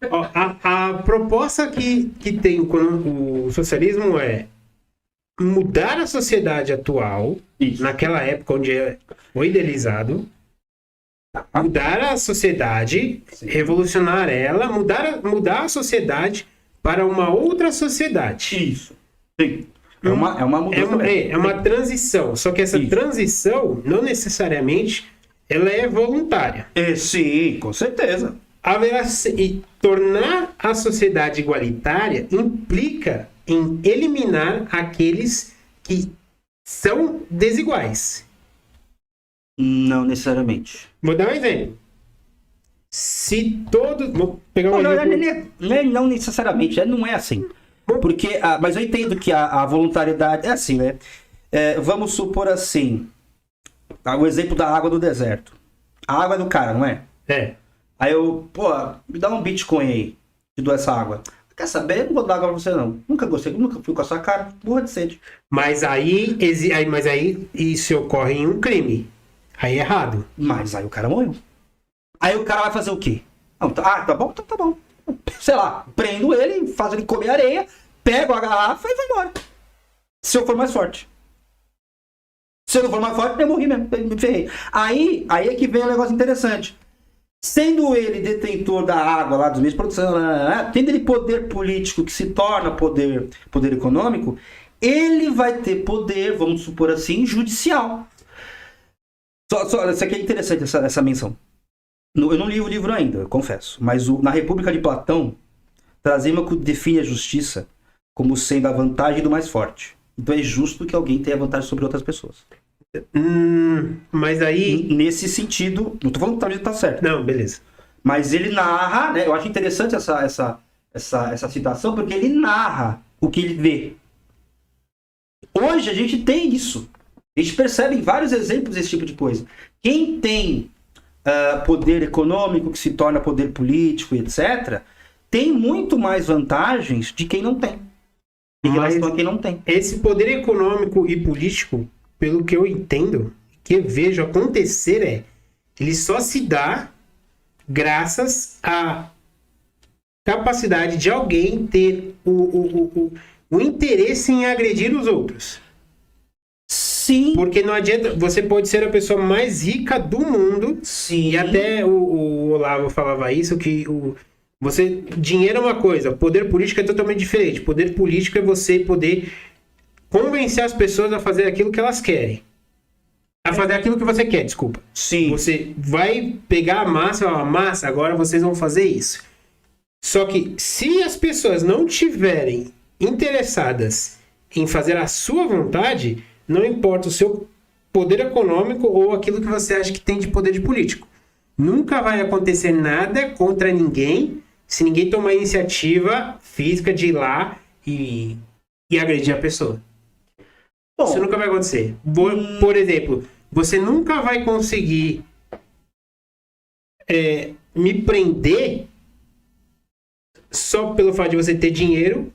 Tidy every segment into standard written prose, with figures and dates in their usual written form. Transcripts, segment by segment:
Ó, a proposta que tem com o socialismo é mudar a sociedade atual, Isso. naquela época onde foi idealizado, mudar a sociedade, revolucionar ela, mudar a sociedade para uma outra sociedade. Isso. Sim. É uma mudança mesmo. É uma transição, só que essa Isso. transição não necessariamente ela é voluntária. Sim, com certeza. E tornar a sociedade igualitária implica em eliminar aqueles que são desiguais. Não necessariamente. Vou dar um exemplo. Se todos. Vou pegar um Não, exemplo. não necessariamente, não é assim. Porque, mas eu entendo que a voluntariedade é assim, né? Vamos supor assim, o exemplo da água do deserto. A água é do cara, não é? É. Aí me dá um Bitcoin aí, te dou essa água. Quer saber? Eu não vou dar água pra você não. Nunca gostei, nunca fui com a sua cara, burra de sede. Mas aí isso ocorre em um crime. Aí é errado. Mas aí o cara morreu. Aí o cara vai fazer o quê? Tá bom, então tá bom. Sei lá, prendo ele, faço ele comer areia, pego a garrafa e vou embora. Se eu for mais forte. Se eu não for mais forte, eu morri mesmo, me ferrei. Aí é que vem um negócio interessante. Sendo ele detentor da água lá dos meios de produção, tendo ele poder político que se torna poder econômico, ele vai ter poder, vamos supor assim, judicial. Isso aqui é interessante, essa menção. Eu não li o livro ainda, eu confesso. Mas na República de Platão, Trasímaco define a justiça como sendo a vantagem do mais forte. Então é justo que alguém tenha vantagem sobre outras pessoas. Mas aí. Nesse sentido, não tô falando que talvez tá certo. Não, beleza. Mas ele narra, né? Eu acho interessante essa citação, porque ele narra o que ele vê. Hoje a gente tem isso. A gente percebe em vários exemplos desse tipo de coisa. Quem tem poder econômico, que se torna poder político, etc., tem muito mais vantagens de quem não tem. Em relação a quem não tem. Esse poder econômico e político, pelo que eu entendo, que eu vejo acontecer ele só se dá graças à capacidade de alguém ter o interesse em agredir os outros. Sim. Porque não adianta, você pode ser a pessoa mais rica do mundo. Sim. E até o Olavo falava isso, que dinheiro é uma coisa, poder político é totalmente diferente. Poder político é você poder convencer as pessoas a fazer aquilo que elas querem. A fazer aquilo que você quer, desculpa. Sim. Você vai pegar a massa e falar, massa, agora vocês vão fazer isso. Só que se as pessoas não tiverem interessadas em fazer a sua vontade, não importa o seu poder econômico ou aquilo que você acha que tem de poder de político. Nunca vai acontecer nada contra ninguém se ninguém tomar iniciativa física de ir lá e agredir a pessoa. Bom, isso nunca vai acontecer. Por exemplo, você nunca vai conseguir me prender só pelo fato de você ter dinheiro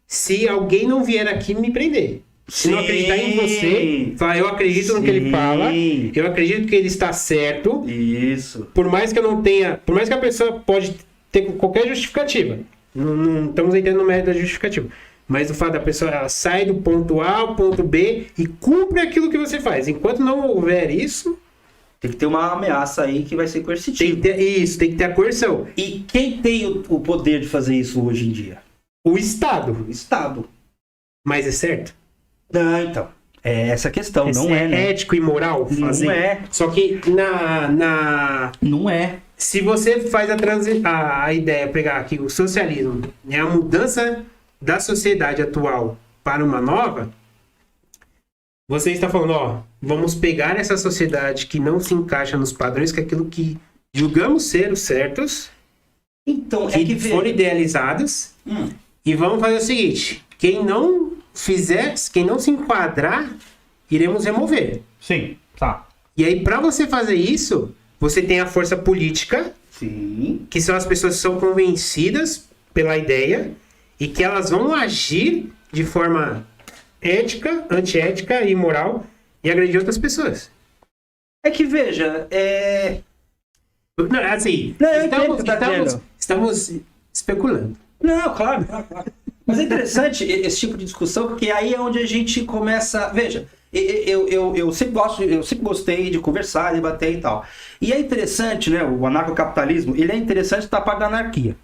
se alguém não vier aqui me prender. Se não acreditar em você, falar, eu acredito no que ele fala, eu acredito que ele está certo. Isso. Por mais que a pessoa pode ter qualquer justificativa. Não estamos entrando no mérito da justificativa. Mas o fato da pessoa, ela sai do ponto A ao ponto B e cumpre aquilo que você faz. Enquanto não houver isso... Tem que ter uma ameaça aí que vai ser coercitiva. Tem que ter a coerção. E quem tem o poder de fazer isso hoje em dia? O Estado. O Estado. Mas é certo? Não, então. É essa a questão, não é, né? Ético e moral fazer. Não é. Só que Não é. Se você faz a ideia, pegar aqui o socialismo, é a mudança da sociedade atual para uma nova, você está falando, vamos pegar essa sociedade que não se encaixa nos padrões, que é aquilo que julgamos ser os certos, então, que foram idealizados, e vamos fazer o seguinte, quem não se enquadrar, iremos remover. Sim, tá. E aí, para você fazer isso, você tem a força política, sim, que são as pessoas que são convencidas pela ideia e que elas vão agir de forma ética, antiética e imoral e agredir outras pessoas. É que, veja, Não, assim, Não, eu entendo o que você tá dizendo. estamos especulando. Não, claro. Mas é interessante esse tipo de discussão, porque aí é onde a gente começa. Veja, eu sempre gostei de conversar, debater e tal. E é interessante, né? O anarcocapitalismo, ele é interessante da parte da anarquia.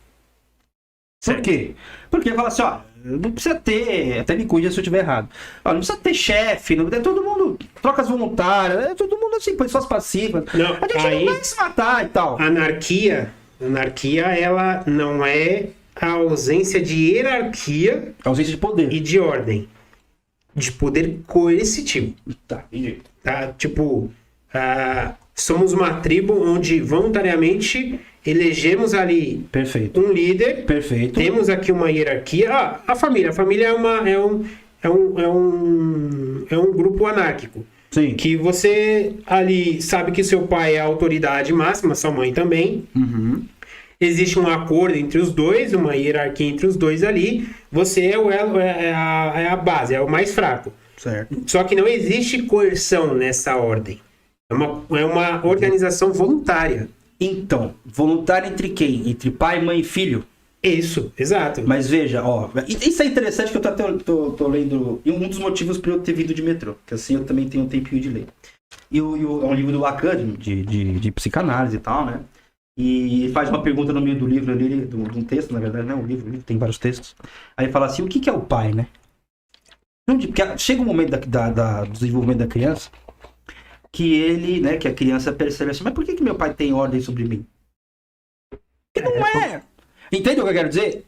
Por quê? Porque fala assim, ó, não precisa ter, até me cuide se eu estiver errado. Ó, não precisa ter chefe, não, todo mundo, trocas voluntárias, todo mundo assim, pessoas pacíficas. Não, A gente aí, não vai se matar e tal. Anarquia, ela não é a ausência de hierarquia Ausência de poder. e de ordem. De poder coercitivo. Tá, entendi. Tá? Tipo, somos uma tribo onde voluntariamente elegemos ali Perfeito. um líder. Perfeito. Temos aqui uma hierarquia. A família. A família é um grupo anárquico. Sim. Que você ali sabe que seu pai é a autoridade máxima, sua mãe também. Uhum. Existe um acordo entre os dois, uma hierarquia entre os dois ali. Você é o elo, é a base, é o mais fraco. Certo. Só que não existe coerção nessa ordem. É uma organização voluntária. Então, voluntário entre quem? Entre pai, mãe e filho? Isso, exato. Mas veja, ó, isso é interessante que eu tô lendo, e um dos motivos para eu ter vindo de metrô, que assim eu também tenho um tempinho de ler. É um livro do Lacan, de psicanálise e tal, né? E ele faz uma pergunta no meio do livro ali, de um texto, na verdade, né? O livro tem vários textos. Aí ele fala assim, o que é o pai, né? Porque chega um momento do desenvolvimento da criança que ele, né, que a criança percebe assim, mas por que meu pai tem ordem sobre mim? Porque não é! Entende o que eu quero dizer?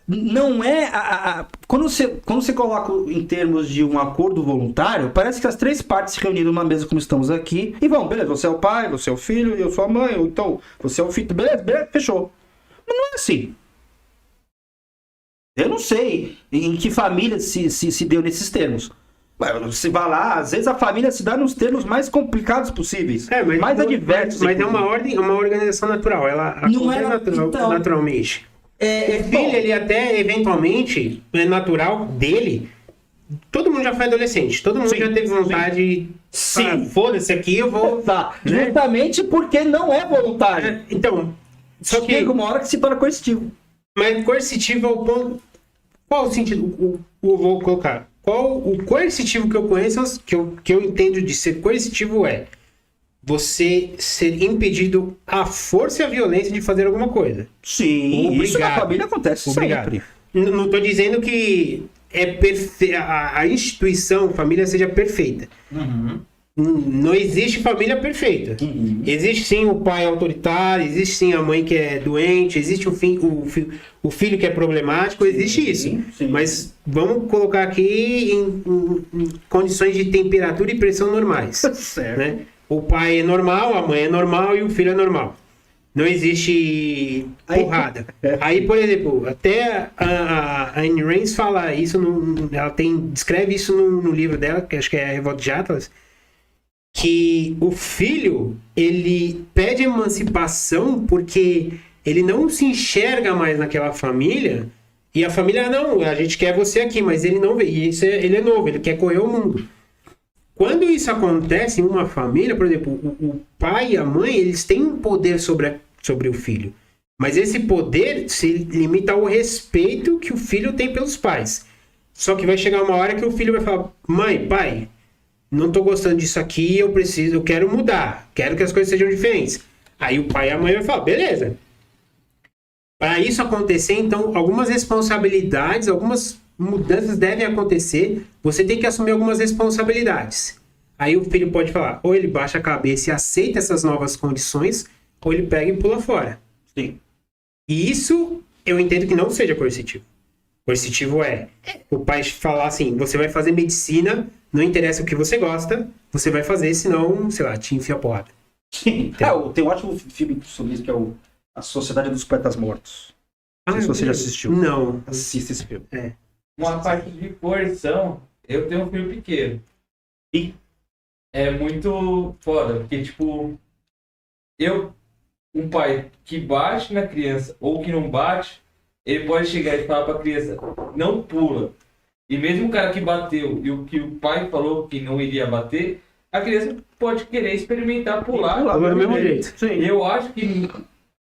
Não é quando você coloca em termos de um acordo voluntário, parece que as três partes se reuniram numa mesa como estamos aqui e vão, beleza, você é o pai, você é o filho, eu sou a mãe, ou então você é o filho, beleza, fechou. Mas não é assim. Eu não sei em que família se deu nesses termos. Você vai lá, às vezes a família se dá nos termos mais complicados possíveis, mais adversos. Mas é uma organização natural, ela não é naturalmente. O filho, ele até, eventualmente, é natural dele. Todo mundo já foi adolescente. Todo mundo já teve vontade de foda-se aqui, eu vou... Tá. Né? Justamente porque não é voluntário. Então, só que... Chega uma hora que se torna coercitivo. Mas coercitivo é o ponto... Qual o sentido? Vou colocar. Qual o coercitivo que eu conheço, que eu entendo de ser coercitivo é você ser impedido à força e à violência de fazer alguma coisa. Sim, Obrigado. isso na família acontece sempre. Não estou dizendo que a instituição, família seja perfeita. Uhum. Não existe família perfeita. Uhum. Existe sim o pai autoritário, existe sim a mãe que é doente, existe o filho que é problemático, existe isso. Sim. Mas vamos colocar aqui em condições de temperatura e pressão normais. Certo. Né? O pai é normal, a mãe é normal e o filho é normal. Não existe porrada. Aí, por exemplo, até a Ayn Rand fala isso, ela descreve isso no livro dela, que acho que é a Revolta de Atlas, que o filho, ele pede emancipação porque ele não se enxerga mais naquela família, e a família, não, a gente quer você aqui, mas ele não vê, e ele é novo, ele quer correr o mundo. Quando isso acontece em uma família, por exemplo, o pai e a mãe, eles têm um poder sobre o filho. Mas esse poder se limita ao respeito que o filho tem pelos pais. Só que vai chegar uma hora que o filho vai falar, mãe, pai, não tô gostando disso aqui, eu quero mudar, quero que as coisas sejam diferentes. Aí o pai e a mãe vai falar, beleza. Para isso acontecer, então, algumas responsabilidades, algumas mudanças devem acontecer, você tem que assumir algumas responsabilidades. Aí o filho pode falar, ou ele baixa a cabeça e aceita essas novas condições, ou ele pega e pula fora. Sim. E isso eu entendo que não seja coercitivo. Coercitivo é o pai falar assim, você vai fazer medicina, não interessa o que você gosta, você vai fazer, senão, sei lá, te enfia a porrada. Sim. Tem um ótimo filme sobre isso, que é A Sociedade dos Poetas Mortos. Não sei se você já assistiu. Não. Assista esse filme. Uma parte de coerção, eu tenho um filho pequeno. E é muito foda, porque, tipo, um pai que bate na criança ou que não bate, ele pode chegar e falar pra criança, não pula. E mesmo o cara que bateu e o que o pai falou que não iria bater, a criança pode querer experimentar pular. Do mesmo jeito. Sim. Eu acho que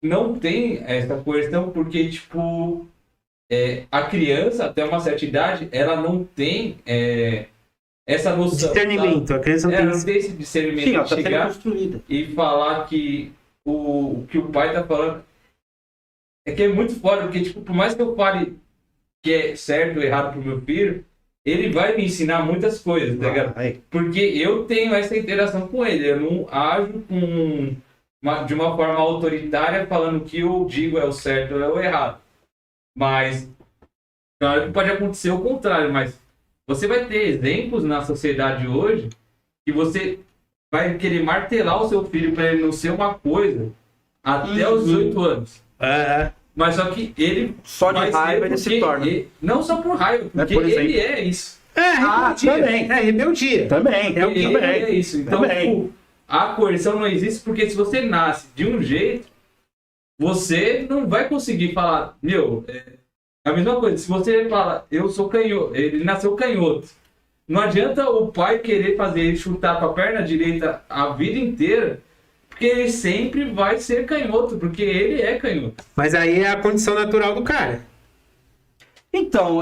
não tem essa questão porque, tipo, a criança, até uma certa idade, ela não tem essa noção. Discernimento. A criança não Ela tem não tem esse discernimento Sim, ela de tá sendo chegar construída. e falar que o que o pai tá falando é que é muito foda, porque, tipo, por mais que eu fale que é certo ou errado pro meu filho, ele vai me ensinar muitas coisas, tá ligado? Porque eu tenho essa interação com ele, eu não ajo de uma forma autoritária falando que eu digo é o certo ou é o errado. Mas, claro que pode acontecer o contrário, mas você vai ter exemplos na sociedade hoje que você vai querer martelar o seu filho para ele não ser uma coisa até os 18 anos. Mas só que ele Só de vai ser raiva ele se porque torna. não só por raiva, porque por exemplo. ele é isso. rebeldia. também. Rebeldia. Também. Ele é isso. Então, Também. tipo, a coerção não existe porque se você nasce de um jeito, você não vai conseguir falar, meu, a mesma coisa, se você fala, eu sou canhoto, ele nasceu canhoto, não adianta o pai querer fazer ele chutar com a perna direita a vida inteira, porque ele sempre vai ser canhoto, porque ele é canhoto. Mas aí é a condição natural do cara. Então,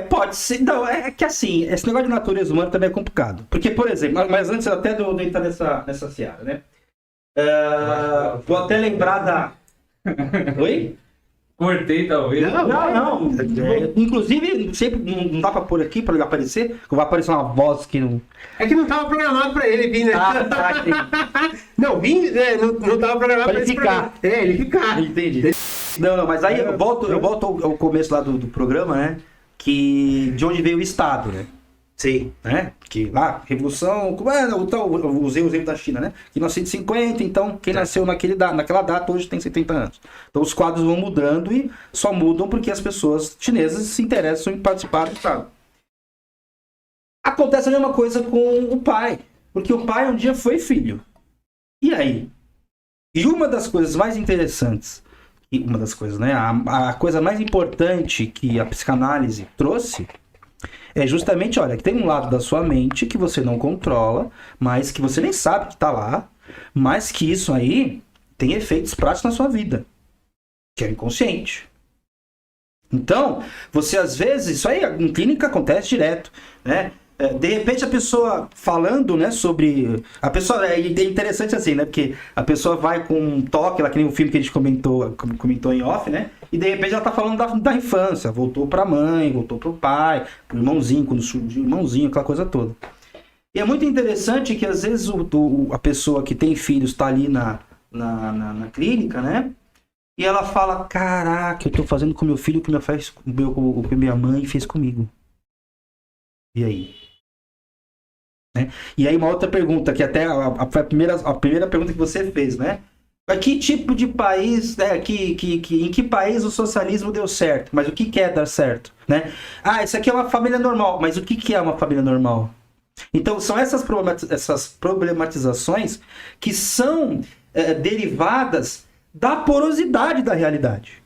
pode ser. Não, é que assim, esse negócio de natureza humana também é complicado. Porque, por exemplo, mas antes até de eu entrar nessa seara, né? Vou até lembrar da. Oi? Cortei, talvez. Não. Inclusive, sempre não dá pra pôr aqui pra ele aparecer, que vai aparecer uma voz que não. É que não tava programado pra ele vir, né? Não, não tava programado Pra ele esse ficar. programa. Ele ficar. Entendi. Não, mas aí eu volto ao começo lá do programa, né? Que de onde veio o Estado, né? Sim. Né? Que lá, Revolução, eu usei o exemplo da China, né? Que 1950, então quem nasceu naquela data hoje tem 70 anos. Então os quadros vão mudando e só mudam porque as pessoas chinesas se interessam em participar do Estado. Acontece a mesma coisa com o pai, porque o pai um dia foi filho. E aí? E uma das coisas mais interessantes, né? A coisa mais importante que a psicanálise trouxe é justamente, olha, que tem um lado da sua mente que você não controla, mas que você nem sabe que está lá, mas que isso aí tem efeitos práticos na sua vida, que é o inconsciente. Então, você às vezes, isso aí em clínica acontece direto, né? De repente a pessoa falando, né, sobre... A pessoa, é interessante assim, né, porque a pessoa vai com um toque, lá que nem o filme que a gente comentou em off, né, e de repente ela tá falando da infância, voltou pra mãe, voltou pro pai, pro irmãozinho, quando surgiu o irmãozinho, aquela coisa toda. E é muito interessante que às vezes a pessoa que tem filhos tá ali na clínica, né, e ela fala, caraca, eu tô fazendo com meu filho o que minha mãe fez comigo. E aí? Né? E aí uma outra pergunta, que até a primeira pergunta que você fez, né? Que tipo de país, né? Em que país o socialismo deu certo? Mas o que é dar certo? Né? Isso aqui é uma família normal, mas o que é uma família normal? Então são essas problematizações que são derivadas da porosidade da realidade.